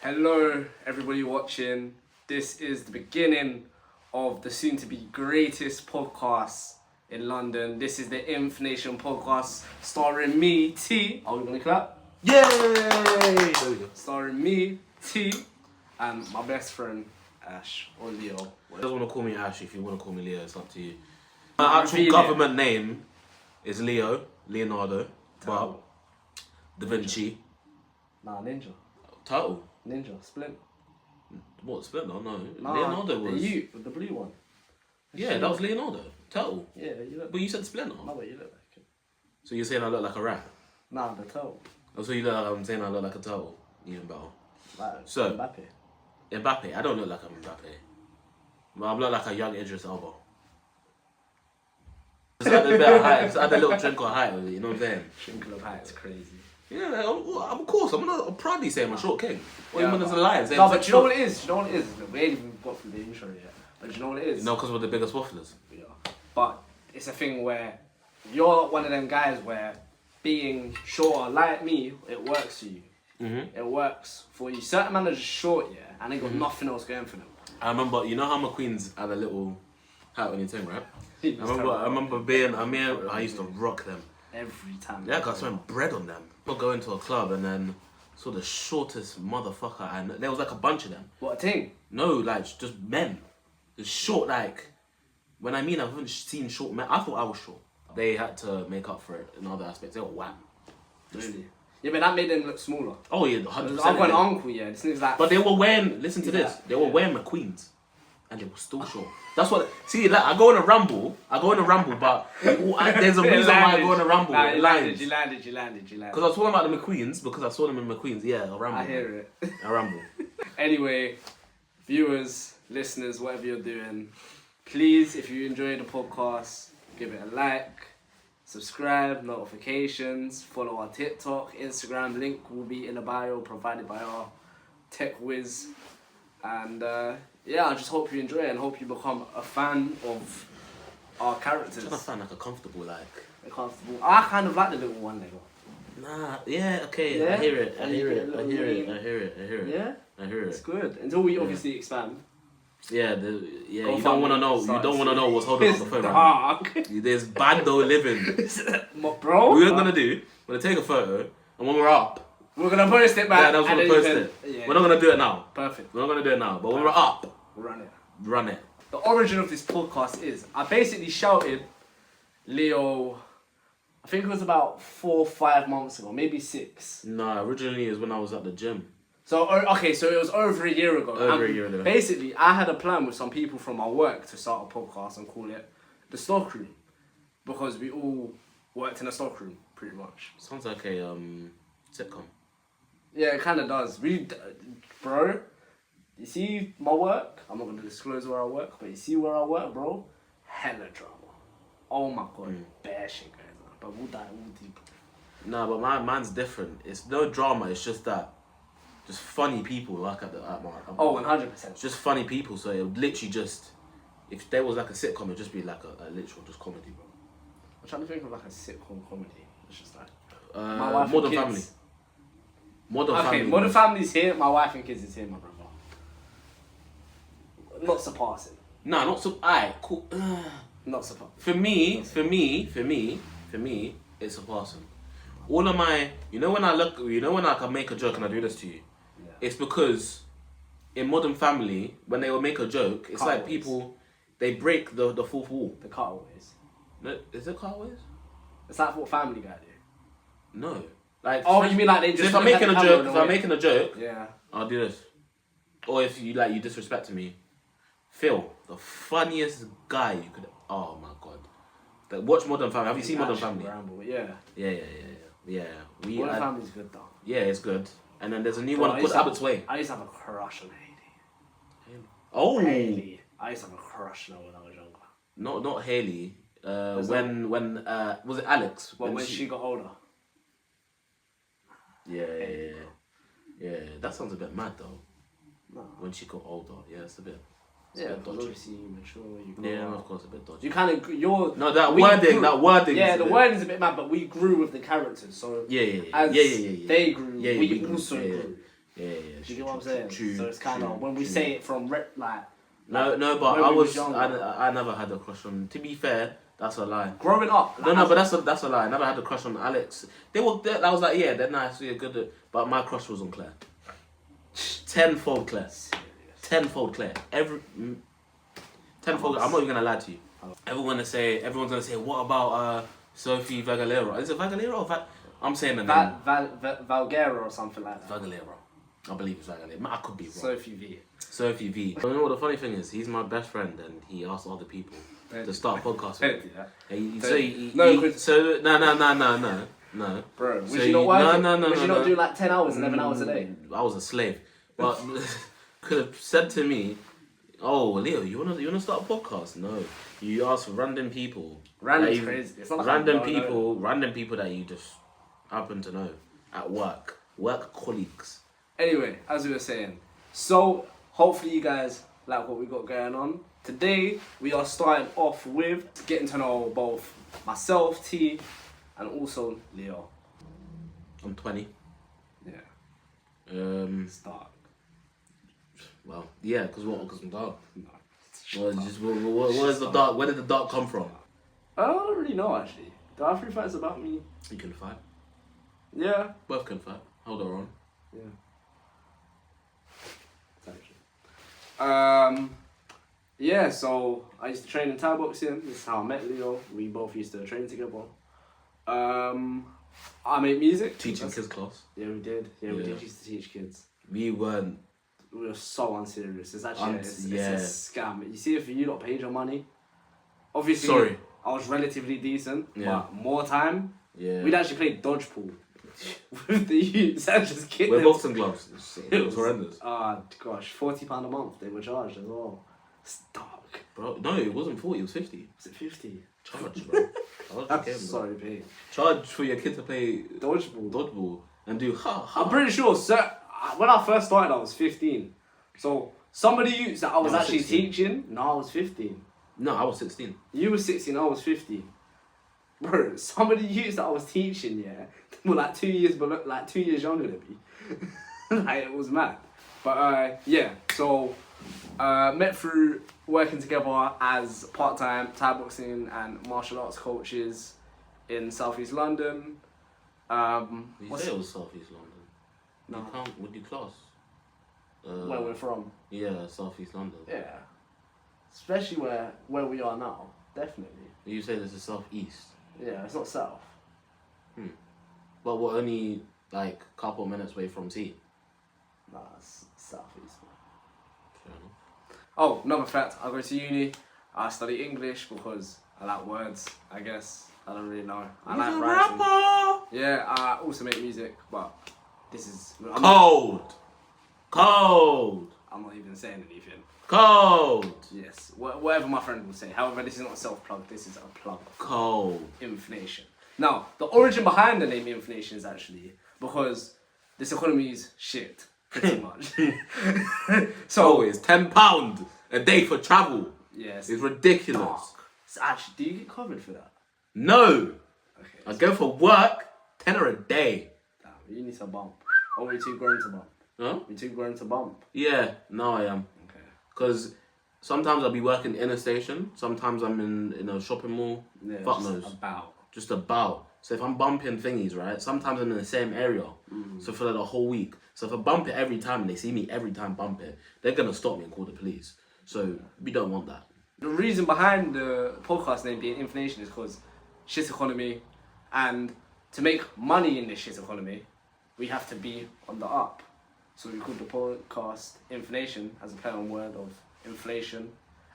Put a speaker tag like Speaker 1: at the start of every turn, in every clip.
Speaker 1: Hello, everybody watching. This is the beginning of the soon-to-be greatest podcast in London. This is the Infnation podcast, starring me, T. Are we gonna clap?
Speaker 2: Yay!
Speaker 1: Starring me, T, and my best friend, Ash, or Leo.
Speaker 2: You don't want to call me Ash. If you want to call me Leo, it's up to you. My actual government name is Leonardo, but Da Vinci.
Speaker 1: Nah, Ninja.
Speaker 2: Turtle.
Speaker 1: Ninja, Splint.
Speaker 2: What, Splinter? No.
Speaker 1: Nah,
Speaker 2: Leonardo was...
Speaker 1: You, with the blue one.
Speaker 2: Yeah, that was Leonardo. Turtle.
Speaker 1: Yeah, you look...
Speaker 2: But you said Splinter.
Speaker 1: No, but you look like it.
Speaker 2: So you're saying I look like a rat?
Speaker 1: Nah, the turtle.
Speaker 2: That's what you look like. I'm saying I look like a turtle. Even better.
Speaker 1: Like
Speaker 2: So,
Speaker 1: Mbappe.
Speaker 2: I don't look like I'm Mbappe. But I look like a young Idris Elba. Just add a bit of height. Just add a little trinkle of height with it, you know what I'm saying?
Speaker 1: Trinkle of height's crazy.
Speaker 2: Yeah, of course. I'm proudly saying I'm a short king. What
Speaker 1: Yeah,
Speaker 2: even as a lion?
Speaker 1: No, but do you know what it is? Do you know what it is? We ain't even got through the intro yet. But do you know what it is?
Speaker 2: No, because we're the biggest wafflers.
Speaker 1: We are. But it's a thing where you're one of them guys where being shorter, like me, it works for you.
Speaker 2: Mm-hmm.
Speaker 1: It works for you. Certain men are just short, yeah, and they got nothing else going for them.
Speaker 2: I remember, you know how McQueen's had a little hat on your thing, right? I remember I used to rock them.
Speaker 1: Every time.
Speaker 2: Yeah, because I spent bread on them. I go into a club and then saw the shortest motherfucker, and there was like a bunch of them.
Speaker 1: What a thing.
Speaker 2: No, like just men. Just short, like, when I mean I haven't seen short men, I thought I was short. They had to make up for it in other aspects. They were wham.
Speaker 1: Really? Yeah, but that made them look smaller.
Speaker 2: Oh yeah, 100%.
Speaker 1: I've got an uncle, yeah. This nigga's like...
Speaker 2: But they were wearing, listen to this, they were wearing McQueens. And they were still short. That's what, see, like, I go in a ramble, but there's a reason why I go in a ramble.
Speaker 1: Nah, you landed.
Speaker 2: Because I was talking about the McQueens, because I saw them in McQueens. Yeah, a ramble.
Speaker 1: I hear it.
Speaker 2: A ramble.
Speaker 1: Anyway, viewers, listeners, whatever you're doing, please, if you enjoy the podcast, give it a like, subscribe, notifications, follow our TikTok, Instagram, link will be in the bio, provided by our tech whiz. And yeah, I just hope you enjoy it and hope you become a fan of our characters.
Speaker 2: I'm trying to find like a comfortable, like...
Speaker 1: They're comfortable. I kind of like the little one they got.
Speaker 2: Nah, yeah, okay,
Speaker 1: Yeah?
Speaker 2: I hear it.
Speaker 1: Yeah?
Speaker 2: I hear
Speaker 1: It's
Speaker 2: it.
Speaker 1: good. Until we obviously expand.
Speaker 2: Yeah,
Speaker 1: Go
Speaker 2: you don't want to know. You don't want to know what's holding up the phone. Right
Speaker 1: Dark.
Speaker 2: now. There's bando living.
Speaker 1: Bro?
Speaker 2: What we're gonna do? We're gonna take a photo, and when we're up,
Speaker 1: We're gonna post it back.
Speaker 2: yeah, that's gonna post it.
Speaker 1: Yeah.
Speaker 2: We're not gonna do it now.
Speaker 1: Perfect.
Speaker 2: We're not gonna do it now. But when we're up, run it.
Speaker 1: The origin of this podcast is I basically shouted Leo, I think it was about 4 or 5 months ago, maybe 6.
Speaker 2: Nah, originally is when I was at the gym.
Speaker 1: So, okay, so it was over a year ago.
Speaker 2: Over a year ago.
Speaker 1: Basically, I had a plan with some people from my work to start a podcast and call it The Stockroom. Because we all worked in a stockroom, pretty much.
Speaker 2: Sounds like a sitcom.
Speaker 1: Yeah, it kind of does. Bro, you see my work? I'm not going to disclose where I work, but you see where I work, bro? Hella drama. Oh my god, bare shit going on. But we'll dive deep.
Speaker 2: Nah, but mine's different. It's no drama. It's just that, just funny people like at my.
Speaker 1: Oh, 100%.
Speaker 2: It's just funny people. So it would literally just, if there was like a sitcom, it'd just be like a literal just comedy, bro.
Speaker 1: I'm trying to think of like a sitcom comedy. It's just like
Speaker 2: my wife Modern Family.
Speaker 1: Modern Family's here. My wife and kids is here, my brother. Not surpassing.
Speaker 2: Nah, not so. Alright, cool.
Speaker 1: Not surpassing.
Speaker 2: For me, it's surpassing. All of my, when I can make a joke and I do this to you, it's because in Modern Family, when they will make a joke, it's like people, they break the fourth wall.
Speaker 1: The cutaways.
Speaker 2: No, is it cutaways?
Speaker 1: It's like what Family Guy do.
Speaker 2: No. Like,
Speaker 1: oh, you mean like they just?
Speaker 2: So if I'm making a joke,
Speaker 1: yeah,
Speaker 2: I'll do this. Or if you disrespect me, Phil, the funniest guy you could. Oh my god. Watch Modern Family. Have you seen Modern Family?
Speaker 1: Ramble, yeah.
Speaker 2: Yeah.
Speaker 1: Modern Family's good though.
Speaker 2: Yeah, it's good. And then there's a new one called Abbott's Way.
Speaker 1: I used to have a crush on Hailey.
Speaker 2: Oh.
Speaker 1: Hailey. I used to have a crush on her when I was younger.
Speaker 2: Not Hailey. When was it Alex?
Speaker 1: When she got older.
Speaker 2: Yeah. That sounds a bit mad though.
Speaker 1: No.
Speaker 2: When she got older, yeah, it's a bit.
Speaker 1: Yeah, because obviously you mature, you grow
Speaker 2: yeah,
Speaker 1: up.
Speaker 2: of course, a bit dodgy.
Speaker 1: You kind of,
Speaker 2: that wording.
Speaker 1: Yeah, the wording's a bit mad, but we grew with the characters, so
Speaker 2: yeah.
Speaker 1: As they grew, we also grew.
Speaker 2: Yeah.
Speaker 1: Do you get what I'm saying?
Speaker 2: True,
Speaker 1: so it's kind of
Speaker 2: true,
Speaker 1: when we
Speaker 2: true.
Speaker 1: say it from
Speaker 2: No, but
Speaker 1: when
Speaker 2: I
Speaker 1: we
Speaker 2: was
Speaker 1: younger.
Speaker 2: I never had a crush on. To be fair, that's a lie.
Speaker 1: Growing up.
Speaker 2: No, but that's a lie. I never had a crush on Alex. I was like, yeah, they're nice, yeah, good. But my crush was on Claire. Tenfold Claire. Tenfold Claire. Tenfold. I'm not even gonna lie to you. Everyone's gonna say, what about Sophie Vagalera? Is it Vagalera or I'm saying the name.
Speaker 1: Valguera or something like that.
Speaker 2: Vagalera. I believe it's Vagalera. I could be wrong.
Speaker 1: Sophie V.
Speaker 2: Sophie V. You know what the funny thing is? He's my best friend, and he asked other people to start a podcast with him. No.
Speaker 1: Bro, was
Speaker 2: So
Speaker 1: you not working?
Speaker 2: No.
Speaker 1: Was you not doing like 10 hours, 11 hours a day?
Speaker 2: I was a slave, but could have said to me, "Oh, Leo, you wanna start a podcast?" No, you ask random people.
Speaker 1: Random's crazy. It's not like
Speaker 2: random people that you just happen to know at work colleagues.
Speaker 1: Anyway, as we were saying, so hopefully you guys like what we got going on. Today we are starting off with getting to know both myself, T, and also Leo.
Speaker 2: I'm 20.
Speaker 1: Yeah.
Speaker 2: It's
Speaker 1: dark.
Speaker 2: Well, yeah, because I'm dark.
Speaker 1: No.
Speaker 2: What is the dark? Where did the dark come from?
Speaker 1: I don't really know actually. Do I have 3 facts about me?
Speaker 2: You can fight.
Speaker 1: Yeah.
Speaker 2: Both can fight. Hold on.
Speaker 1: Yeah. Yeah, so I used to train in Thai boxing. This is how I met Leo. We both used to train together. I make music.
Speaker 2: Teaching kids class.
Speaker 1: Yeah, we did. Yeah, we did used to teach kids.
Speaker 2: We weren't.
Speaker 1: We were so unserious. It's actually it's a scam. You see, if you lot paid your money, obviously,
Speaker 2: sorry, I
Speaker 1: was relatively decent.
Speaker 2: Yeah.
Speaker 1: But more time,
Speaker 2: yeah,
Speaker 1: we'd actually play dodgeball with the youths and just kick
Speaker 2: We're
Speaker 1: them.
Speaker 2: boxing gloves. It was horrendous.
Speaker 1: Gosh, £40 a month they were charged as well. It's dark.
Speaker 2: Bro, no, it wasn't 40. It was 50.
Speaker 1: Was it 50?
Speaker 2: Charge, bro.
Speaker 1: Sorry, babe.
Speaker 2: Charge for your kid to play
Speaker 1: dodgeball
Speaker 2: and do ha.
Speaker 1: I'm pretty sure, when I first started, I was 15. So some of the youths that I was actually
Speaker 2: 16.
Speaker 1: teaching, no, I was 15.
Speaker 2: No, I was 16.
Speaker 1: You were 16, I was 15. Bro, some of the youths that I was teaching, yeah, were like 2 years below, like 2 years younger than me. Like, it was mad. But yeah, so met through working together as part-time Thai boxing and martial arts coaches in South East London.
Speaker 2: You say it was South East London?
Speaker 1: No.
Speaker 2: You can't, would you class?
Speaker 1: Where we're from?
Speaker 2: Yeah, South East London.
Speaker 1: Yeah. Especially where we are now, definitely.
Speaker 2: You say this is South East?
Speaker 1: Yeah, it's not south.
Speaker 2: But we're only like a couple of minutes away from T.
Speaker 1: Nah, it's southeast.
Speaker 2: Fair enough.
Speaker 1: Oh, another fact, I go to uni, I study English because I like words, I guess. I don't really know. I like writing.
Speaker 2: Rapper.
Speaker 1: Yeah, I also make music, but this is...
Speaker 2: Cold.
Speaker 1: I'm not even saying anything.
Speaker 2: Cold.
Speaker 1: Yes, whatever my friend will say. However, this is not a self-plug, this is a plug.
Speaker 2: Cold.
Speaker 1: Infnation. Now, the origin behind the name Infnation is actually because this economy is shit, pretty much.
Speaker 2: So it's £10 a day for travel.
Speaker 1: Yes.
Speaker 2: It's ridiculous.
Speaker 1: Dark. It's actually, do you get covered for that?
Speaker 2: No.
Speaker 1: Okay.
Speaker 2: I go for work, £10 a day.
Speaker 1: Damn, you need to bump. Or we too grown to bump?
Speaker 2: Huh?
Speaker 1: We too grown to bump?
Speaker 2: Yeah, no I am.
Speaker 1: Okay.
Speaker 2: Because sometimes I'll be working in a station, sometimes I'm in a shopping mall.
Speaker 1: Yeah,
Speaker 2: Fuck
Speaker 1: just
Speaker 2: knows. Just
Speaker 1: about.
Speaker 2: about. So if I'm bumping thingies, right, sometimes I'm in the same area. So for like the whole week. So if I bump it every time and they see me every time bump it, they're going to stop me and call the police. So we don't want that.
Speaker 1: The reason behind the podcast name being Infnation is because shit economy, and to make money in this shit economy, we have to be on the up. So we called the podcast Infnation as a play on word of inflation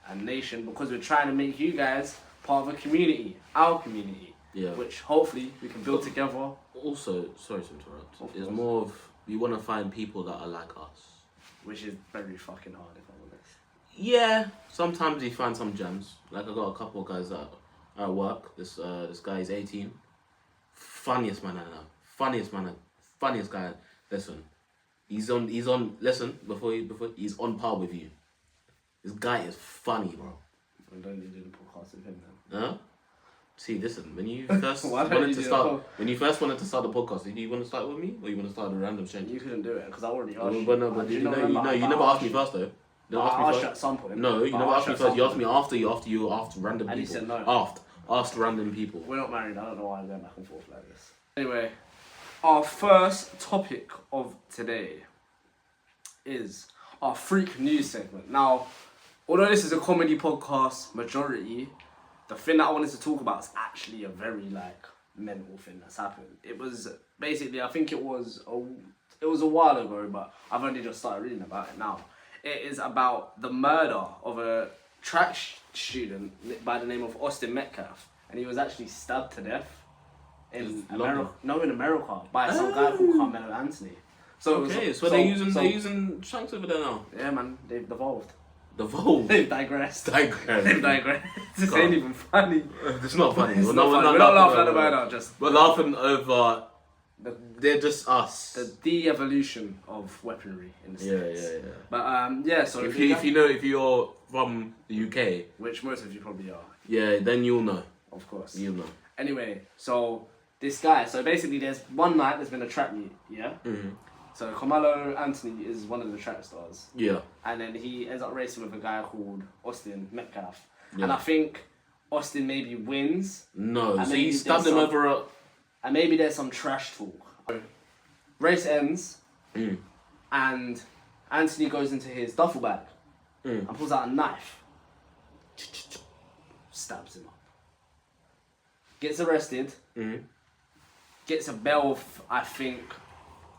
Speaker 1: and nation, because we're trying to make you guys part of a community, our community.
Speaker 2: Yeah.
Speaker 1: Which hopefully we can build together.
Speaker 2: Also, sorry to interrupt, it's more of, we want to find people that are like us.
Speaker 1: Which is very fucking hard, if I'm honest.
Speaker 2: Yeah, sometimes you find some gems. Like I got a couple of guys that are at work. This guy is 18. Funniest man I know. Funniest guy. Listen, he's on. Listen, before he's on par with you. This guy is funny, bro.
Speaker 1: I don't need to do the podcast with him then.
Speaker 2: Huh? See, listen. When you first
Speaker 1: Why don't
Speaker 2: wanted
Speaker 1: you
Speaker 2: to
Speaker 1: do
Speaker 2: start,
Speaker 1: the
Speaker 2: when you first wanted to start the podcast, did you want to start with me, or you want to start a random change?
Speaker 1: You couldn't do it because I already asked you.
Speaker 2: But no, but
Speaker 1: Do
Speaker 2: you
Speaker 1: not
Speaker 2: know,
Speaker 1: remember?
Speaker 2: you
Speaker 1: I
Speaker 2: never asked me
Speaker 1: you.
Speaker 2: first though. You
Speaker 1: I
Speaker 2: never asked me
Speaker 1: asked you
Speaker 2: first.
Speaker 1: at some point.
Speaker 2: No, you
Speaker 1: I
Speaker 2: never asked me
Speaker 1: at
Speaker 2: first.
Speaker 1: some
Speaker 2: You asked me
Speaker 1: point.
Speaker 2: after you asked random
Speaker 1: And you
Speaker 2: people.
Speaker 1: said no.
Speaker 2: Asked random people.
Speaker 1: We're not married. I don't know why I'm going back and forth like this. Anyway, our first topic of today is our freak news segment. Now, although this is a comedy podcast, majority, the thing that I wanted to talk about is actually a very mental thing that's happened. It was basically, I think it was a while ago, but I've only just started reading about it now. It is about the murder of a track student by the name of Austin Metcalf, and he was actually stabbed to death in America. No, in America by some guy called Carmelo Anthony. So
Speaker 2: they're using shanks over there now.
Speaker 1: Yeah, man, they've devolved.
Speaker 2: Devolved.
Speaker 1: They've digressed. They've digressed. This
Speaker 2: God.
Speaker 1: ain't even funny.
Speaker 2: It's not funny.
Speaker 1: It's not funny. We're not laughing at the murder. Just
Speaker 2: we're laughing over. They're just us.
Speaker 1: The de-evolution of weaponry in the States.
Speaker 2: Yeah.
Speaker 1: But so
Speaker 2: if you're from the UK,
Speaker 1: which most of you probably are.
Speaker 2: Yeah, then you'll know.
Speaker 1: Of course.
Speaker 2: You'll know.
Speaker 1: Anyway, so this guy. So basically, there's one night there's been a track meet. Yeah.
Speaker 2: Mm-hmm.
Speaker 1: So Carmelo Anthony is one of the track stars.
Speaker 2: Yeah.
Speaker 1: And then he ends up racing with a guy called Austin Metcalf.
Speaker 2: Yeah.
Speaker 1: And I think Austin maybe wins.
Speaker 2: No,
Speaker 1: and
Speaker 2: so he stabbed him over a.
Speaker 1: And maybe there's some trash talk. Race ends,
Speaker 2: Mm.
Speaker 1: and Anthony goes into his duffel bag
Speaker 2: Mm.
Speaker 1: and pulls out a knife, stabs him up, gets arrested,
Speaker 2: Mm.
Speaker 1: gets a bail of I think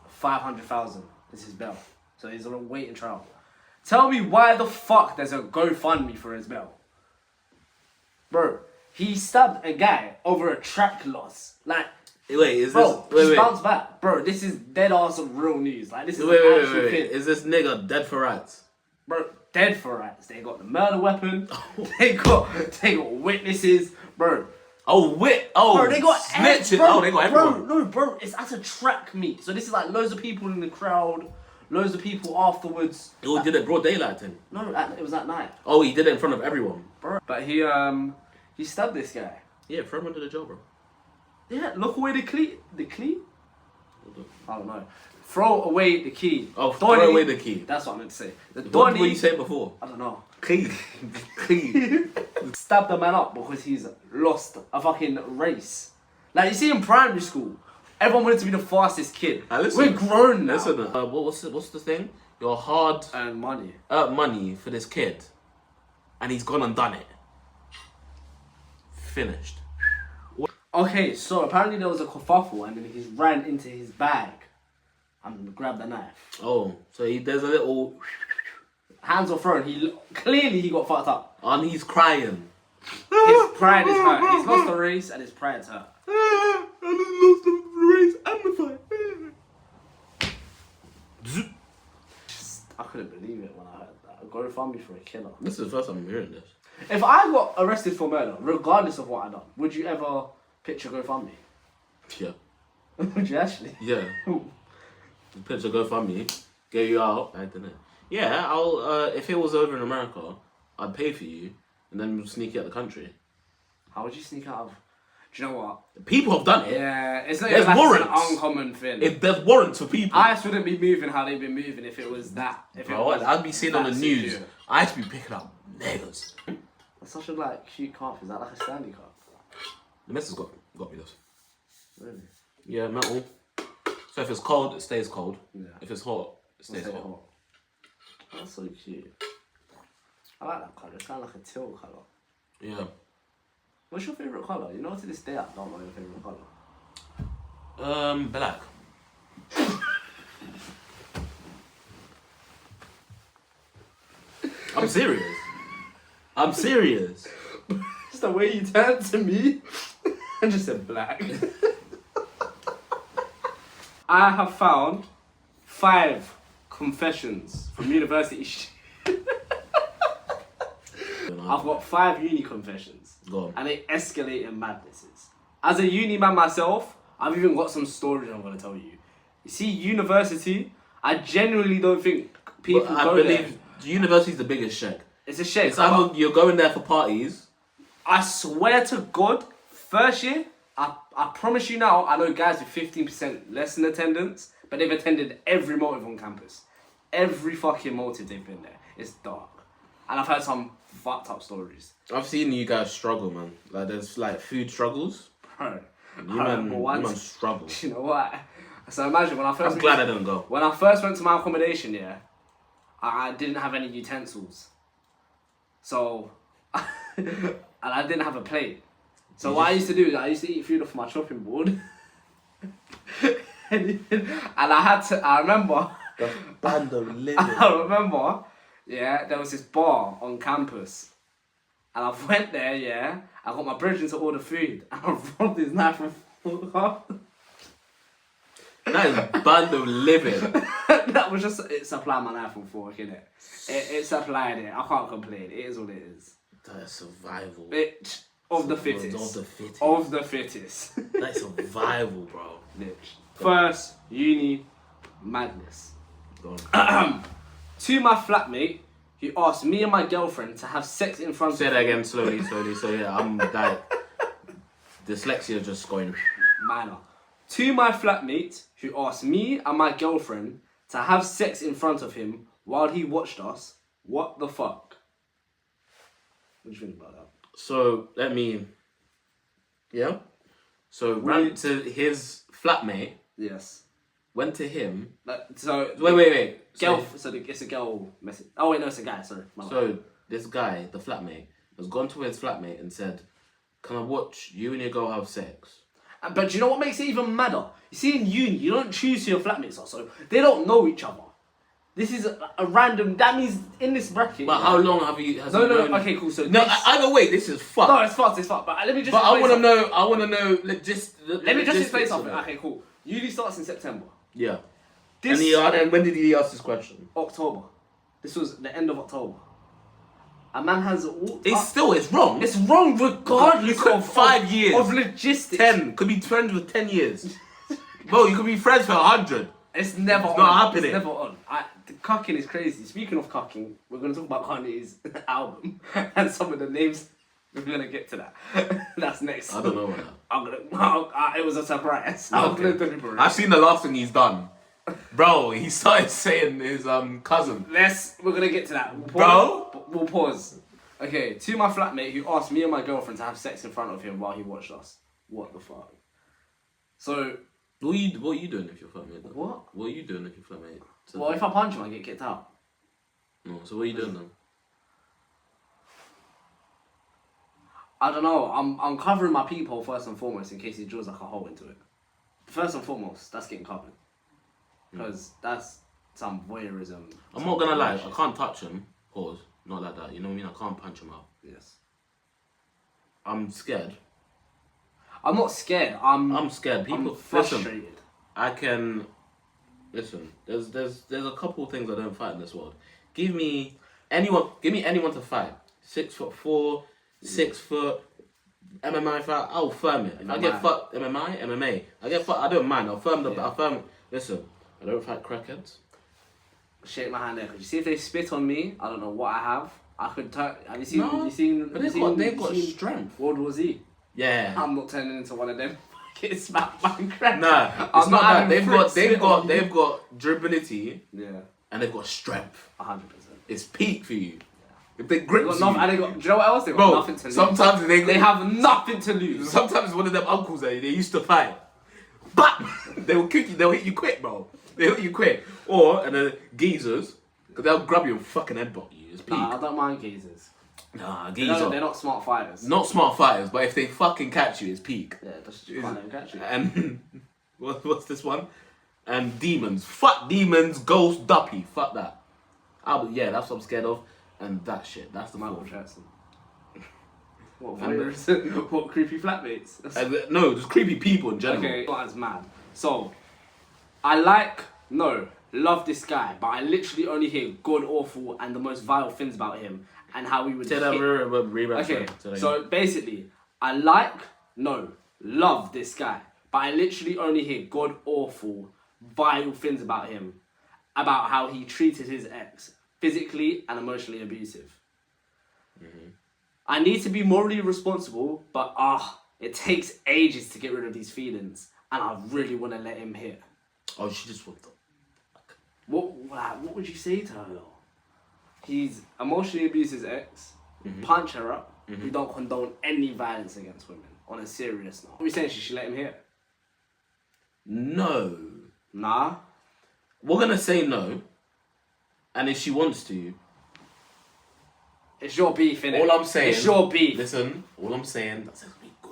Speaker 1: 500,000 is his bail, so he's on a waiting trial. Tell me why the fuck there's a GoFundMe for his bail, bro? He stabbed a guy over a track loss,
Speaker 2: Wait, is
Speaker 1: bro,
Speaker 2: this? Wait,
Speaker 1: bounce back, bro. This is dead ass real news. This is
Speaker 2: Wait,
Speaker 1: an actual
Speaker 2: wait.
Speaker 1: thing.
Speaker 2: Is this nigga dead for rats?
Speaker 1: Bro, dead for rats. They got the murder weapon. They got witnesses, bro.
Speaker 2: Oh,
Speaker 1: Bro, they got
Speaker 2: snitching.
Speaker 1: bro,
Speaker 2: They got everyone.
Speaker 1: Bro. It's at a track meet, so this is loads of people in the crowd, loads of people afterwards.
Speaker 2: He did it broad daylight then.
Speaker 1: No, it was at night,
Speaker 2: Oh, he did it in front of everyone.
Speaker 1: bro. But he stabbed this guy.
Speaker 2: Yeah, throw him under the jail, bro.
Speaker 1: Yeah, look away the key. The key? I don't know. Throw away the key.
Speaker 2: Oh, throw away the key.
Speaker 1: That's what I meant to say. The
Speaker 2: What
Speaker 1: Donny.
Speaker 2: were you saying before?
Speaker 1: I don't know.
Speaker 2: Key. Key.
Speaker 1: Stabbed the man up because he's lost a fucking race. You see in primary school, everyone wanted to be the fastest kid.
Speaker 2: Listen,
Speaker 1: we're grown now.
Speaker 2: Listen, what's the thing? You're hard
Speaker 1: And money.
Speaker 2: money for this kid, and he's gone and done it. Finished.
Speaker 1: Okay, so apparently there was a kerfuffle and then he ran into his bag and grabbed the knife.
Speaker 2: Oh, so there's a little,
Speaker 1: Hands were thrown. Clearly he got fucked up.
Speaker 2: and he's crying.
Speaker 1: His pride is hurt. He's lost the race and his pride's hurt.
Speaker 2: I lost the race and the fight.
Speaker 1: I couldn't believe it when I heard that. GoFundMe for a killer.
Speaker 2: This is the first time I'm hearing this.
Speaker 1: If I got arrested for murder, regardless of what I done, would you ever pitch a GoFundMe?
Speaker 2: Yeah.
Speaker 1: Would you actually?
Speaker 2: Yeah. The picture GoFundMe, get you out. I don't know. Yeah, I'll. If it was over in America, I'd pay for you, and then we'll sneak you out the country.
Speaker 1: How would you sneak out of? Do you know what?
Speaker 2: People have done it.
Speaker 1: Yeah, it's not
Speaker 2: There's
Speaker 1: even
Speaker 2: warrants.
Speaker 1: It's an uncommon thing.
Speaker 2: There's warrants for people.
Speaker 1: ICE wouldn't be moving how they've been moving if it was that.
Speaker 2: I'd be seeing on the news.
Speaker 1: Secure.
Speaker 2: I'd be picking up niggas.
Speaker 1: That's such a cute calf. Is that like a standing calf?
Speaker 2: The missus got me this.
Speaker 1: Really?
Speaker 2: Yeah, metal. So if it's cold, it stays cold.
Speaker 1: Yeah.
Speaker 2: If it's hot, it stays
Speaker 1: Stay
Speaker 2: hot.
Speaker 1: hot. That's so cute. I like that colour. It's kind of like a teal colour.
Speaker 2: Yeah.
Speaker 1: What's your favourite colour? You know, to this day I don't know your favourite colour.
Speaker 2: Black. I'm serious. I'm serious.
Speaker 1: It's the way you turned to me and just said black. I have found 5 confessions from university. I've got 5 uni confessions.
Speaker 2: Go on.
Speaker 1: And they escalate in madnesses. As a uni man myself, I've even got some stories I'm going to tell you. You see, university, I genuinely don't think people
Speaker 2: But I
Speaker 1: go
Speaker 2: believe
Speaker 1: there.
Speaker 2: university's the biggest shake.
Speaker 1: It's a shame.
Speaker 2: It's either you're going there for parties.
Speaker 1: I swear to God, First year, I promise you now, I know guys with 15% less in attendance, but they've attended every motive on campus. Every fucking motive they've been there. It's dark. And I've heard some fucked up stories.
Speaker 2: I've seen you guys struggle, man. Like, there's like food struggles.
Speaker 1: Bro,
Speaker 2: You man struggle.
Speaker 1: You know what? So imagine when I first...
Speaker 2: I'm glad I didn't go.
Speaker 1: When I first went to my accommodation, yeah, I didn't have any utensils. So... and I didn't have a plate. So what I used to do is I used to eat food off my chopping board. and I remember...
Speaker 2: The band of living.
Speaker 1: I remember, yeah, there was this bar on campus. And I went there, yeah, I got my brethren to order food. And I robbed his knife and fork.
Speaker 2: That is band of living.
Speaker 1: That was just, it supplied my knife and fork, innit? It supplied it. I can't complain. It is what it is.
Speaker 2: That's survival.
Speaker 1: Bitch. Of the fittest.
Speaker 2: Of the fittest.
Speaker 1: Of the fittest.
Speaker 2: That's survival, bro.
Speaker 1: Bitch. First, uni madness.
Speaker 2: Go on.
Speaker 1: To my flatmate, who asked me and my girlfriend to have sex in front of him.
Speaker 2: Say that again, slowly. So yeah, I'm like, dyslexia just going.
Speaker 1: Minor. To my flatmate, who asked me and my girlfriend to have sex in front of him while he watched us. What the fuck? What do you think about that?
Speaker 2: So let me. Yeah. So ran to his flatmate.
Speaker 1: Yes.
Speaker 2: Went to him.
Speaker 1: So
Speaker 2: Wait.
Speaker 1: Girl. So it's a girl message. Oh wait, no, it's a guy. Sorry.
Speaker 2: So this guy, the flatmate, has gone to his flatmate and said, "Can I watch you and your girl have sex?"
Speaker 1: But do you know what makes it even madder? You see, in uni, you don't choose who your flatmates are, so they don't know each other. This is a random. That means in this bracket.
Speaker 2: But how long have you?
Speaker 1: No. Okay, cool. So
Speaker 2: no, either way, this is fucked.
Speaker 1: No, it's fucked. But let me just.
Speaker 2: But I want to know. I want to know. Let
Speaker 1: me just explain something. Okay, cool. Uni starts in September.
Speaker 2: Yeah. And when did he ask this question?
Speaker 1: October. This was the end of October. A man has all...
Speaker 2: It's wrong.
Speaker 1: It's wrong regardless
Speaker 2: of 5 years.
Speaker 1: Of logistics.
Speaker 2: 10. Could be friends with 10 years. Bro, you could be friends for 100.
Speaker 1: It's never on.
Speaker 2: Not happening.
Speaker 1: It's never on. The cucking is crazy. Speaking of cucking, we're going to talk about Kanye's album and some of the names. We're going to get to that. That's next.
Speaker 2: I don't know what
Speaker 1: it was a surprise.
Speaker 2: Okay. I've seen the last thing he's done. Bro, he started saying his cousin.
Speaker 1: We're going to get to that. We'll pause. Okay, to my flatmate who asked me and my girlfriend to have sex in front of him while he watched us. What the fuck? So...
Speaker 2: What are you doing if you're flatmate?
Speaker 1: What?
Speaker 2: What are you doing if you're flatmate?
Speaker 1: Well, if I punch him, I get kicked out.
Speaker 2: No, so what are you doing then?
Speaker 1: I don't know. I'm covering my peephole first and foremost in case he draws like a hole into it. First and foremost, that's getting covered. Because that's some voyeurism.
Speaker 2: I'm not gonna lie, I can't touch him. Pause. Not like that. You know what I mean? I can't punch him out.
Speaker 1: Yes.
Speaker 2: I'm scared.
Speaker 1: I'm not scared. I'm
Speaker 2: scared. People
Speaker 1: I'm frustrated.
Speaker 2: Listen, I can. Listen. There's a couple of things I don't fight in this world. Give me anyone to fight. 6'4", 6 foot. MMA fight. I'll firm it. If I get fucked, MMA. I get fucked. I don't mind. I'll firm the. I'll firm. Listen. I don't fight crackheads.
Speaker 1: Shake my hand there. Cause you see, if they spit on me, I don't know what I have. I could turn. Have you seen?
Speaker 2: No,
Speaker 1: you seen?
Speaker 2: But they've got strength.
Speaker 1: World War Z.
Speaker 2: Yeah.
Speaker 1: I'm not turning into one of them. Get smacked by crack.
Speaker 2: Nah, it's not that. They've got durability.
Speaker 1: Yeah.
Speaker 2: And they've got strength.
Speaker 1: 100%.
Speaker 2: It's peak for you. If they grip you.
Speaker 1: And they got. Do you know what else? They got nothing to lose.
Speaker 2: Sometimes
Speaker 1: they have nothing to lose.
Speaker 2: Sometimes one of them uncles they used to fight. But they will kick you. They'll hit you quick, bro. They'll hit you quick. Or and the geezers, because they'll grab you and fucking headbutt you. It's peak.
Speaker 1: Nah, I don't mind geezers.
Speaker 2: Nah, geezers.
Speaker 1: They're not smart fighters.
Speaker 2: Not smart fighters, but if they fucking catch you, it's peak.
Speaker 1: Yeah, that's just can't even catch you.
Speaker 2: And what's this one? And demons. Fuck demons, ghost, duppy. Fuck that. Yeah, that's what I'm scared of. And that shit. That's the
Speaker 1: Michael
Speaker 2: fourth.
Speaker 1: Jackson. What creepy flatmates?
Speaker 2: No, just creepy people in general.
Speaker 1: Okay, that's mad. So, I love this guy, but I literally only hear god awful and the most vile things about him and how he would. Okay, so basically, love this guy, but I literally only hear god awful, vile things about him, about how he treated his ex, physically and emotionally abusive. I need to be morally responsible, but It takes ages to get rid of these feelings, and I really want to let him hit.
Speaker 2: Oh, she just wants to.
Speaker 1: What would you say to her though? He's emotionally abused his ex, punch her up. We don't condone any violence against women on a serious note. What are we saying? She should let him hit?
Speaker 2: No.
Speaker 1: Nah.
Speaker 2: We're gonna say no. And if she wants to,
Speaker 1: it's your beef, innit?
Speaker 2: All I'm saying.
Speaker 1: It's your beef.
Speaker 2: Listen, all I'm saying, that's gonna be good.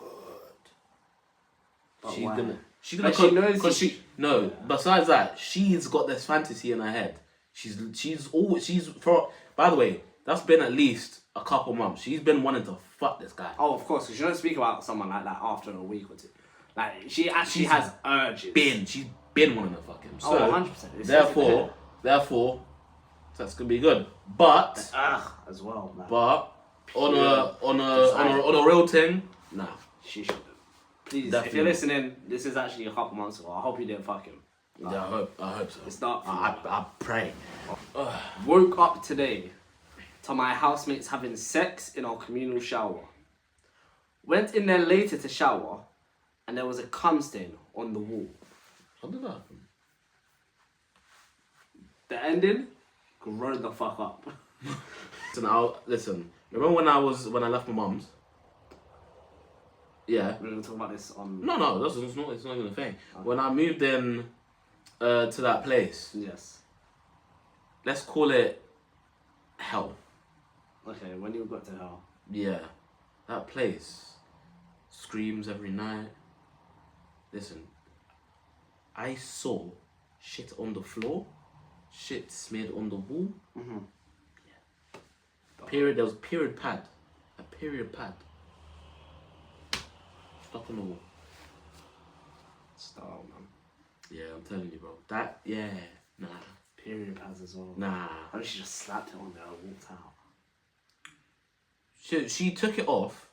Speaker 1: But
Speaker 2: She's
Speaker 1: why?
Speaker 2: gonna. She's
Speaker 1: But
Speaker 2: gonna.
Speaker 1: she knows
Speaker 2: Because no. Besides that, she's got this fantasy in her head. She's always. By the way, that's been at least a couple months. She's been wanting to fuck this guy.
Speaker 1: Oh, of course, because you don't speak about someone like that after a week or two. Like, she actually has urges.
Speaker 2: She's been wanting to fuck him. So,
Speaker 1: 100%.
Speaker 2: Therefore, that's gonna be good. But
Speaker 1: as well. Man.
Speaker 2: But on a real thing, nah.
Speaker 1: She shouldn't. Please,
Speaker 2: Definitely.
Speaker 1: if you're listening, this is actually a couple months ago. I hope you didn't fuck him.
Speaker 2: Yeah, I hope so.
Speaker 1: It's not.
Speaker 2: I pray.
Speaker 1: Woke up today to my housemates having sex in our communal shower. Went in there later to shower, and there was a cum stain on the wall.
Speaker 2: How did that happen?
Speaker 1: The ending, grow the fuck up.
Speaker 2: Listen. Remember when I left my mum's? Yeah.
Speaker 1: We're gonna talk about this on.
Speaker 2: No, it's not even a thing. Okay. When I moved in to that place.
Speaker 1: Yes.
Speaker 2: Let's call it hell.
Speaker 1: Okay, when you got to hell.
Speaker 2: Yeah. That place screams every night. Listen, I saw shit on the floor, shit smeared on the wall.
Speaker 1: Mm-hmm.
Speaker 2: Yeah. There was a period pad stuck on the wall.
Speaker 1: Style, man.
Speaker 2: Yeah, I'm telling you, bro. Nah.
Speaker 1: Period pads as well.
Speaker 2: Nah.
Speaker 1: I wish she just slapped it on there and walked out.
Speaker 2: She took it off.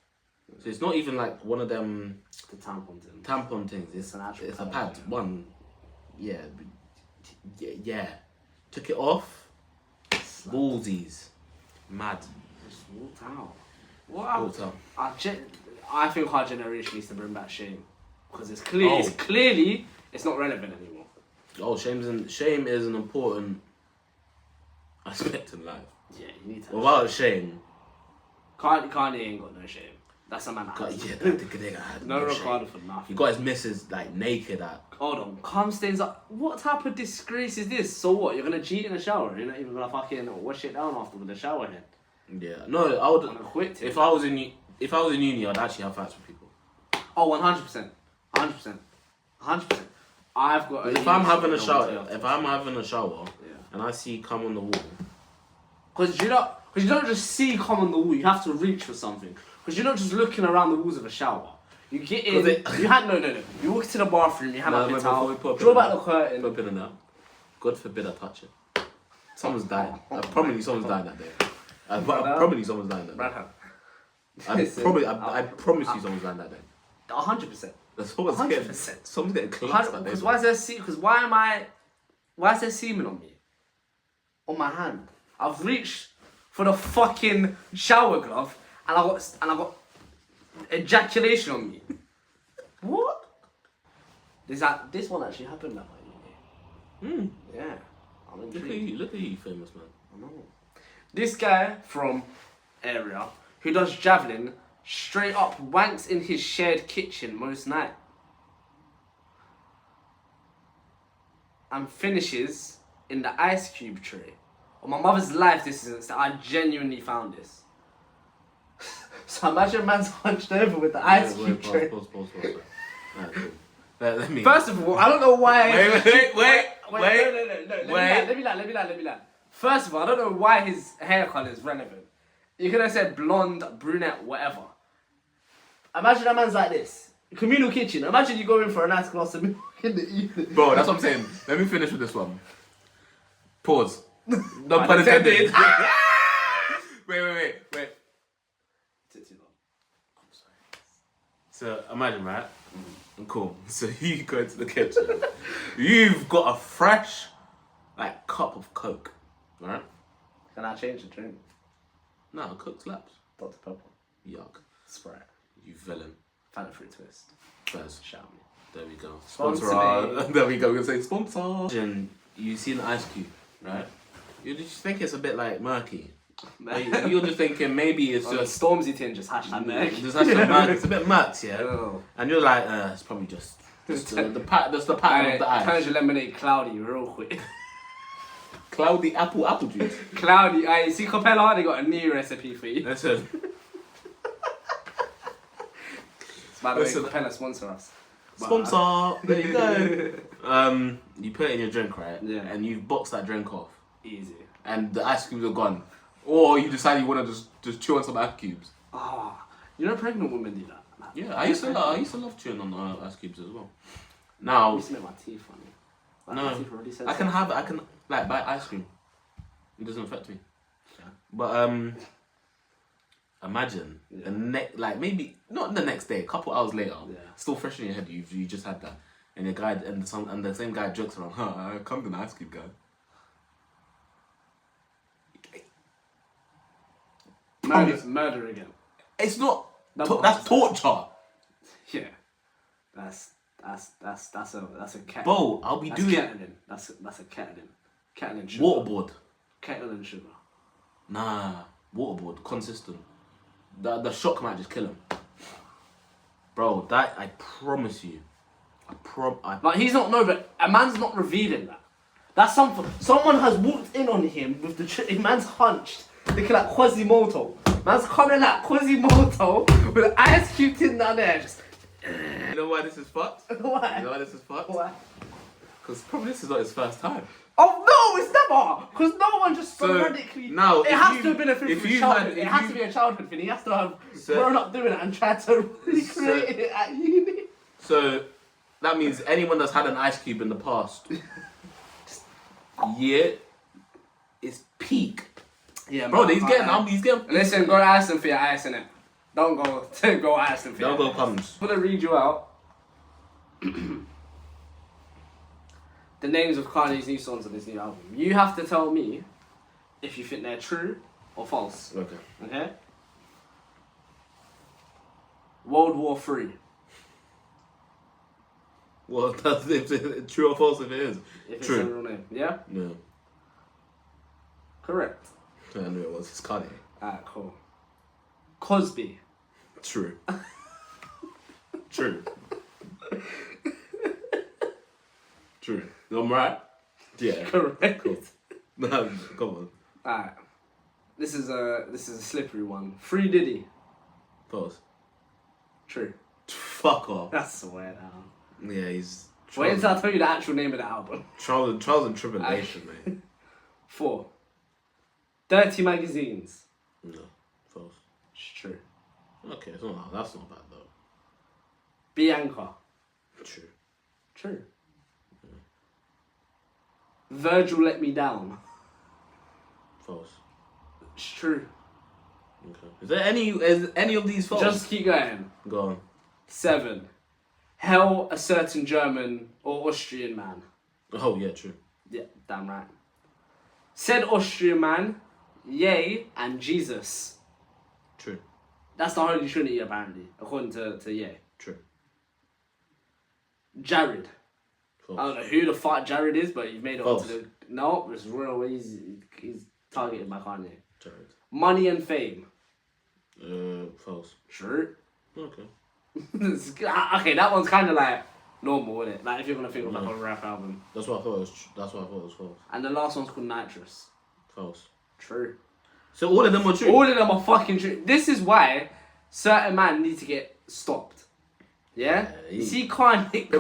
Speaker 2: So it's not even like one of them
Speaker 1: The tampon thing.
Speaker 2: tampon things. It's
Speaker 1: an actual
Speaker 2: It's a
Speaker 1: pad,
Speaker 2: pad.
Speaker 1: yeah.
Speaker 2: One. Yeah. Took it off. Ballsies. Mad.
Speaker 1: Just walked out.
Speaker 2: Walked out.
Speaker 1: I think our generation needs to bring back shame. Because it's clearly it's not relevant anymore.
Speaker 2: Oh, shame is an important aspect in life.
Speaker 1: Yeah, you need to.
Speaker 2: Without shame.
Speaker 1: Kanye ain't got no shame. That's a man that has.
Speaker 2: Yeah, that nigga had
Speaker 1: no
Speaker 2: shame.
Speaker 1: Ricardo for nothing.
Speaker 2: He got his missus like naked at.
Speaker 1: Hold on, cum stains up. What type of disgrace is this? So what? You're gonna cheat in the shower? You're not even gonna fucking wash it down after with the shower head?
Speaker 2: Yeah, no, I would.
Speaker 1: I'm gonna quit it.
Speaker 2: If I was in uni, I'd actually have fights with people.
Speaker 1: Oh, 100%, 100%, 100%. I've got.
Speaker 2: If I'm having a shower,
Speaker 1: yeah.
Speaker 2: and I see cum on the wall.
Speaker 1: Because you don't just see cum on the wall. You have to reach for something. Because you're not just looking around the walls of a shower. You get in. No. You walk to the bathroom. You hand up your towel. Draw back the curtain.
Speaker 2: Put a pin in that. God forbid I touch it. Someone's dying. I promise you, someone's dying that day. I promise you, someone's dying that day. I promise you, someone's dying that day.
Speaker 1: 100%.
Speaker 2: Someone's getting clapped that day.
Speaker 1: Because why is there why is there semen on me? On my hand. I've reached for the fucking shower glove and I got ejaculation on me. What? This one actually happened at my uni. Yeah. I'm intrigued.
Speaker 2: Look at you, famous man.
Speaker 1: I know. This guy from area who does javelin straight up wanks in his shared kitchen most night. And finishes in the ice cube tray. On my mother's life, this isn't. I genuinely found this. So imagine a man's hunched over with the ice cube tray.
Speaker 2: Pause. Right, cool. Let me.
Speaker 1: First of all, I don't know why.
Speaker 2: Wait.
Speaker 1: Let me land. First of all, I don't know why his hair colour is relevant. You could have said blonde, brunette, whatever. Imagine a man's like this. Communal kitchen. Imagine you go in for a nice glass of milk in the evening.
Speaker 2: Bro, that's what I'm saying. Let me finish with this one. Pause. No pun intended. Wait.
Speaker 1: Took too long.
Speaker 2: I'm sorry. So imagine, right? Cool. So you go into the kitchen. You've got a fresh, cup of Coke, right?
Speaker 1: Can I change the drink?
Speaker 2: No, Coke slaps.
Speaker 1: Dr. Pepper.
Speaker 2: Yuck.
Speaker 1: Sprite.
Speaker 2: You villain.
Speaker 1: Fanta Fruit Twist.
Speaker 2: Fez.
Speaker 1: Shout me.
Speaker 2: There we go.
Speaker 1: Sponsor
Speaker 2: Sponsor.
Speaker 1: me.
Speaker 2: There we go. We're gonna say sponsor. And you see an ice cube, right? You just think it's a bit like murky. Like, you're just thinking maybe it's just
Speaker 1: Stormzy thing, just hashtag Meg.
Speaker 2: Just hashtag murky. It's a bit murky, yeah.
Speaker 1: Oh.
Speaker 2: And you're like, it's probably just the pattern of the ice.
Speaker 1: Turns your lemonade cloudy real quick.
Speaker 2: Cloudy apple juice.
Speaker 1: Cloudy. I see Capella. They got a new recipe for you.
Speaker 2: Listen.
Speaker 1: By the way,
Speaker 2: Listen.
Speaker 1: Capella sponsor us.
Speaker 2: Sponsor. There you go. You put it in your drink, right?
Speaker 1: Yeah.
Speaker 2: And you box that drink off,
Speaker 1: Easy.
Speaker 2: and the ice cubes are gone. Or you decide you want to just chew on some ice cubes.
Speaker 1: Ah, you know, pregnant women do that.
Speaker 2: Yeah, I used to love chewing on ice cubes as well. Now,
Speaker 1: I used to make my teeth funny. Like, my teeth already said
Speaker 2: I can
Speaker 1: something.
Speaker 2: like buy ice cream. It doesn't affect me.
Speaker 1: Yeah.
Speaker 2: But imagine like maybe not the next day, a couple hours later, still fresh in your head. You just had that, and the same guy jokes around. I come to an ice cream guy.
Speaker 1: Murder again.
Speaker 2: It's not.
Speaker 1: No,
Speaker 2: That's torture.
Speaker 1: Yeah. That's a cat.
Speaker 2: Bro, I'll be doing
Speaker 1: kettling. That's a kettling. Kettling sugar.
Speaker 2: waterboard.
Speaker 1: Kettling sugar.
Speaker 2: Nah, waterboard, consistent. The shock might just kill him. Bro, that I promise you.
Speaker 1: Like he's not but a man's not revealing that. That's something. Someone has walked in on him with the man's hunched, looking like Quasimodo. Man's coming like Quasimodo with an ice cube tin down there. Just.
Speaker 2: You know why this is fucked?
Speaker 1: Why?
Speaker 2: You know why this is fucked?
Speaker 1: Why?
Speaker 2: Because probably this is not his first time.
Speaker 1: Oh no, it's never! Because no one just sporadically.
Speaker 2: now,
Speaker 1: it has to have been a thing from childhood. It has
Speaker 2: you-
Speaker 1: to be a childhood thing. He has to have grown up doing it and tried to recreate it at uni.
Speaker 2: So that means anyone that's had an ice cube in the past year, it's peak.
Speaker 1: Yeah,
Speaker 2: Bro,
Speaker 1: man,
Speaker 2: he's getting.
Speaker 1: Listen, go ask them for your ice in it. Don't go ask them for
Speaker 2: Don't
Speaker 1: your
Speaker 2: go comes.
Speaker 1: I'm gonna read you out the names of Kanye's new songs on his new album. You have to tell me if you think they're true or false.
Speaker 2: Okay.
Speaker 1: Okay? World War III.
Speaker 2: Well, that's if it's true or false if it is.
Speaker 1: If it's
Speaker 2: True.
Speaker 1: a real name. Yeah?
Speaker 2: No.
Speaker 1: Correct.
Speaker 2: I knew it was. It's Kanye.
Speaker 1: Alright, cool. Cosby.
Speaker 2: True. True. True. I'm right? Yeah.
Speaker 1: Correct.
Speaker 2: Cool. No, come on.
Speaker 1: Alright. This is a slippery one. Free Diddy.
Speaker 2: False.
Speaker 1: True.
Speaker 2: Fuck off.
Speaker 1: That's the way now.
Speaker 2: Yeah, he's...
Speaker 1: Wait until I tell you the actual name of the album.
Speaker 2: Trials and Tribulation, mate.
Speaker 1: 4. Dirty Magazines.
Speaker 2: No. False.
Speaker 1: It's true.
Speaker 2: Okay, that's not bad, though.
Speaker 1: Bianca.
Speaker 2: True.
Speaker 1: True. Virgil Let Me Down.
Speaker 2: False.
Speaker 1: It's true.
Speaker 2: Okay. Is any of these false?
Speaker 1: Just keep going.
Speaker 2: Go on.
Speaker 1: 7. Hell a certain German or Austrian man.
Speaker 2: Oh, yeah, true.
Speaker 1: Yeah, damn right. Said Austrian man, Ye and Jesus.
Speaker 2: True.
Speaker 1: That's the Holy Trinity, apparently, according to Ye.
Speaker 2: True.
Speaker 1: Jared.
Speaker 2: False.
Speaker 1: I don't know who the fuck Jared is, but he's made it
Speaker 2: False.
Speaker 1: onto the... No, it's real. He's targeted by Kanye.
Speaker 2: Jared.
Speaker 1: Money and Fame.
Speaker 2: False.
Speaker 1: True.
Speaker 2: Okay.
Speaker 1: Okay, that one's kind of like normal, isn't it? Like if you're gonna think of like a rap album.
Speaker 2: That's what I thought it was false.
Speaker 1: And the last one's called Nitrous.
Speaker 2: False.
Speaker 1: True.
Speaker 2: So all of them were true?
Speaker 1: All of them are fucking true. This is why certain man need to get stopped. Yeah?
Speaker 2: Yeah,
Speaker 1: See Kanye,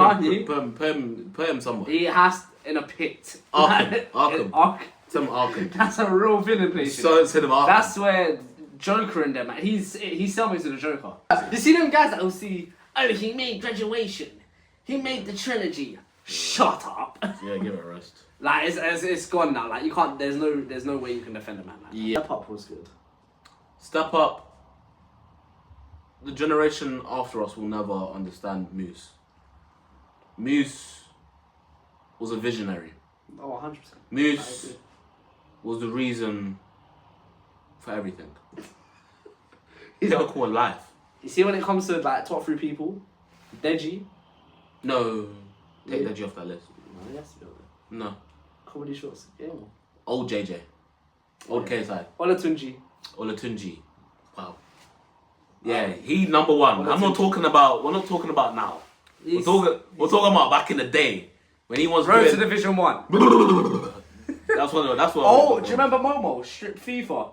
Speaker 2: Put him somewhere.
Speaker 1: he has in a pit.
Speaker 2: Arkham. Some Arkham.
Speaker 1: That's a real villain place.
Speaker 2: So instead of Arkham.
Speaker 1: That's where Joker and them, man. He's similar to the Joker. You see them guys that will see, oh, he made Graduation. He made the trilogy. Shut up.
Speaker 2: Yeah, give it a rest.
Speaker 1: Like it's gone now. Like you can't. There's no way you can defend a man like that.
Speaker 2: Yeah.
Speaker 1: Step Up was good.
Speaker 2: Step Up. The generation after us will never understand Moose. Moose was a visionary.
Speaker 1: Oh, 100%.
Speaker 2: Moose was the reason for everything. He took our life.
Speaker 1: You see, when it comes to like top 3 people, Deji.
Speaker 2: No. Take Deji off that list.
Speaker 1: No, he has to be on there.
Speaker 2: No.
Speaker 1: Comedy shorts. Yeah.
Speaker 2: Old JJ. Old KSI.
Speaker 1: Olatunji.
Speaker 2: Olatunji. Wow. Yeah, he number 1. We're not talking about now. We're talking about back in the day when he was
Speaker 1: Road to Division 1.
Speaker 2: That's what.
Speaker 1: Oh, do you remember Momo? Strip FIFA.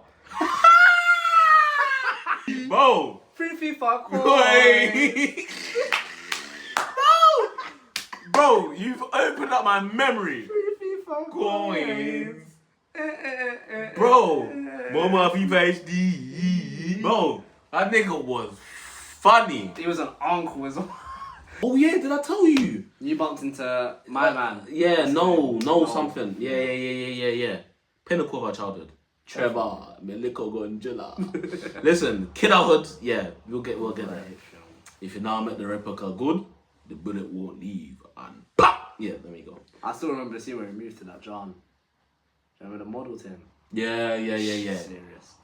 Speaker 2: Bro.
Speaker 1: Free FIFA.
Speaker 2: Boy. Bro, you've opened up my memory.
Speaker 1: Free FIFA
Speaker 2: Coins. Bro. Mama FIFA HD. Bro, that nigga was funny.
Speaker 1: He was an uncle as well.
Speaker 2: Oh yeah, did I tell you?
Speaker 1: You bumped into my man.
Speaker 2: Yeah, no, something. Yeah. Pinnacle of our childhood. Trevor, Meliko Gonjula. Listen, kidhood, yeah, we'll get there. If you now met the replica good, the bullet won't leave. And pop! Yeah, there we go.
Speaker 1: I still remember the scene where he moved to that John. Do you remember the model team?
Speaker 2: Yeah.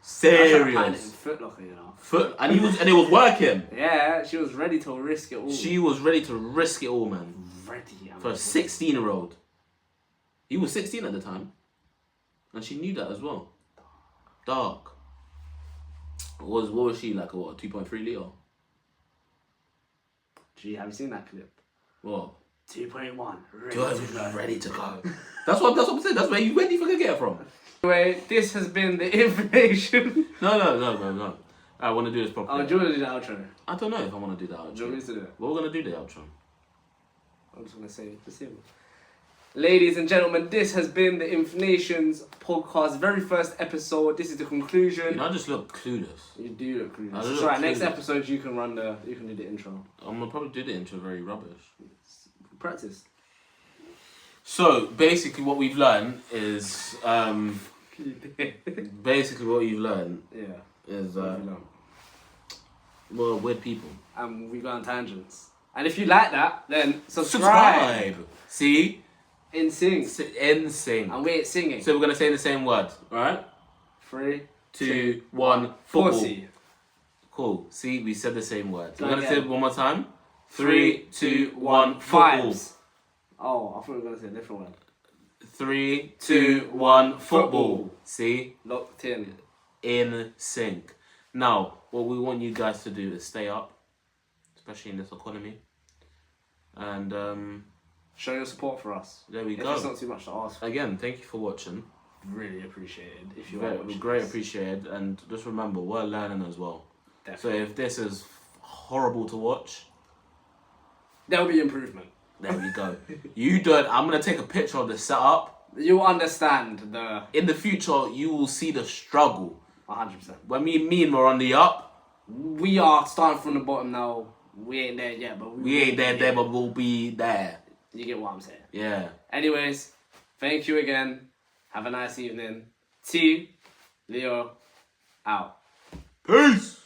Speaker 1: Serious. Foot Locker, you know.
Speaker 2: And it was working.
Speaker 1: Yeah, she was ready to risk it all.
Speaker 2: She was ready to risk it all, man.
Speaker 1: Ready.
Speaker 2: For a 16-year-old. He was 16 at the time. And she knew that as well. Dark. What was she, like a 2.3 litre?
Speaker 1: Gee, have you seen that clip?
Speaker 2: What?
Speaker 1: 2.1.
Speaker 2: Ready to go. That's what I'm saying. That's where you fucking get it from.
Speaker 1: Anyway, this has been the Infnation.
Speaker 2: No. I want to do this properly.
Speaker 1: Oh, do you want to do the outro?
Speaker 2: I don't know if I want to do the outro.
Speaker 1: Do you want me to do it?
Speaker 2: We're going to do the outro.
Speaker 1: I'm just going to say the same. Ladies and gentlemen, this has been the Infnation's podcast, very first episode. This is the conclusion.
Speaker 2: You know, I just look clueless.
Speaker 1: You do look clueless.
Speaker 2: It's
Speaker 1: right, next episode you can do the intro.
Speaker 2: I'm going to probably do the intro very rubbish.
Speaker 1: Practice.
Speaker 2: So, basically what we've learned is... basically what you've learned is... well, weird people.
Speaker 1: And we go on tangents. And if you like that, then subscribe.
Speaker 2: See?
Speaker 1: In sync.
Speaker 2: In sync.
Speaker 1: And we're singing.
Speaker 2: So we're going to say the same word, alright?
Speaker 1: 3,
Speaker 2: 2, 1, football.
Speaker 1: Pussy.
Speaker 2: Cool. See, we said the same word.
Speaker 1: Go
Speaker 2: We're going to say
Speaker 1: again.
Speaker 2: it one more time. 3, 2, 1, football.
Speaker 1: Vibes. Oh, I thought we were going to say a different one.
Speaker 2: 3, 2, 1, football. See?
Speaker 1: Locked in.
Speaker 2: In sync. Now, what we want you guys to do is stay up, especially in this economy. And,
Speaker 1: show your support for us.
Speaker 2: there we
Speaker 1: If
Speaker 2: go.
Speaker 1: it's not too much to ask for.
Speaker 2: Again, thank you for watching.
Speaker 1: Really appreciated. If you
Speaker 2: Very,
Speaker 1: are watching
Speaker 2: great
Speaker 1: this.
Speaker 2: appreciated. And just remember, we're learning as well.
Speaker 1: Definitely.
Speaker 2: So if this is horrible to watch,
Speaker 1: There'll be improvement.
Speaker 2: there we go. You don't. I'm going to take a picture of the setup.
Speaker 1: You'll understand the...
Speaker 2: In the future, you will see the struggle.
Speaker 1: 100%.
Speaker 2: When me and we're on the up,
Speaker 1: We are starting from the bottom now. We ain't there yet, but
Speaker 2: we ain't there, but we'll be there.
Speaker 1: You get what I'm saying.
Speaker 2: Yeah.
Speaker 1: Anyways, thank you again. Have a nice evening. T. Leo. Out.
Speaker 2: Peace.